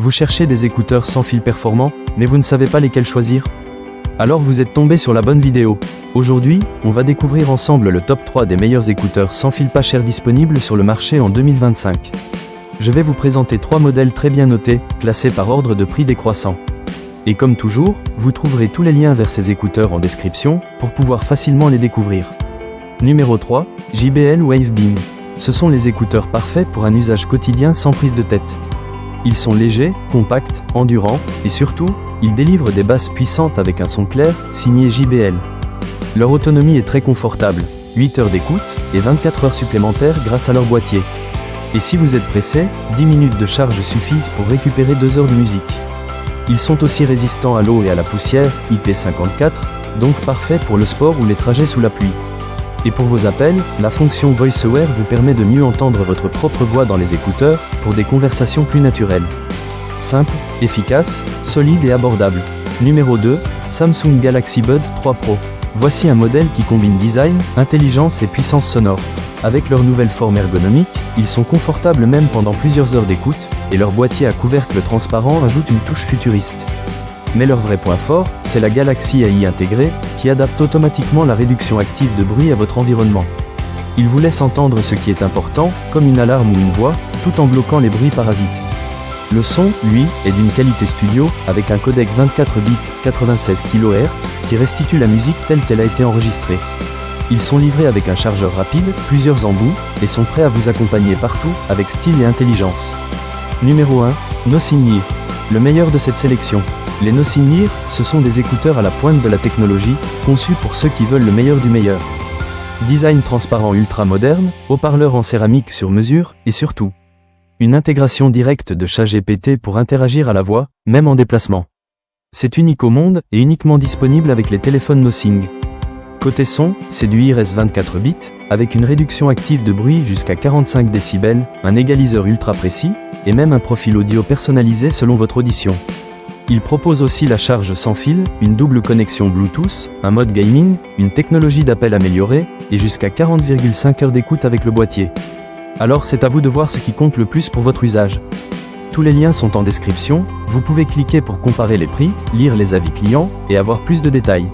Vous cherchez des écouteurs sans fil performants, mais vous ne savez pas lesquels choisir? Alors vous êtes tombé sur la bonne vidéo. Aujourd'hui, on va découvrir ensemble le top 3 des meilleurs écouteurs sans fil pas chers disponibles sur le marché en 2025. Je vais vous présenter 3 modèles très bien notés, classés par ordre de prix décroissant. Et comme toujours, vous trouverez tous les liens vers ces écouteurs en description, pour pouvoir facilement les découvrir. Numéro 3, JBL Wavebeam. Ce sont les écouteurs parfaits pour un usage quotidien sans prise de tête. Ils sont légers, compacts, endurants, et surtout, ils délivrent des basses puissantes avec un son clair, signé JBL. Leur autonomie est très confortable, 8 heures d'écoute, et 24 heures supplémentaires grâce à leur boîtier. Et si vous êtes pressé, 10 minutes de charge suffisent pour récupérer 2 heures de musique. Ils sont aussi résistants à l'eau et à la poussière, IP54, donc parfaits pour le sport ou les trajets sous la pluie. Et pour vos appels, la fonction VoiceOver vous permet de mieux entendre votre propre voix dans les écouteurs, pour des conversations plus naturelles. Simple, efficace, solide et abordable. Numéro 2, Samsung Galaxy Buds 3 Pro. Voici un modèle qui combine design, intelligence et puissance sonore. Avec leur nouvelle forme ergonomique, ils sont confortables même pendant plusieurs heures d'écoute, et leur boîtier à couvercle transparent ajoute une touche futuriste. Mais leur vrai point fort, c'est la Galaxy AI intégrée, qui adapte automatiquement la réduction active de bruit à votre environnement. Il vous laisse entendre ce qui est important, comme une alarme ou une voix, tout en bloquant les bruits parasites. Le son, lui, est d'une qualité studio, avec un codec 24 bits 96 kHz, qui restitue la musique telle qu'elle a été enregistrée. Ils sont livrés avec un chargeur rapide, plusieurs embouts, et sont prêts à vous accompagner partout, avec style et intelligence. Numéro 1, Nothing Near. Le meilleur de cette sélection. Les Nothing Near, ce sont des écouteurs à la pointe de la technologie, conçus pour ceux qui veulent le meilleur du meilleur. Design transparent ultra moderne, haut-parleurs en céramique sur mesure, et surtout, une intégration directe de ChatGPT pour interagir à la voix, même en déplacement. C'est unique au monde, et uniquement disponible avec les téléphones Nothing. Côté son, c'est du IRS 24 bits, avec une réduction active de bruit jusqu'à 45 décibels, un égaliseur ultra précis, et même un profil audio personnalisé selon votre audition. Il propose aussi la charge sans fil, une double connexion Bluetooth, un mode gaming, une technologie d'appel améliorée, et jusqu'à 40,5 heures d'écoute avec le boîtier. Alors c'est à vous de voir ce qui compte le plus pour votre usage. Tous les liens sont en description, vous pouvez cliquer pour comparer les prix, lire les avis clients, et avoir plus de détails.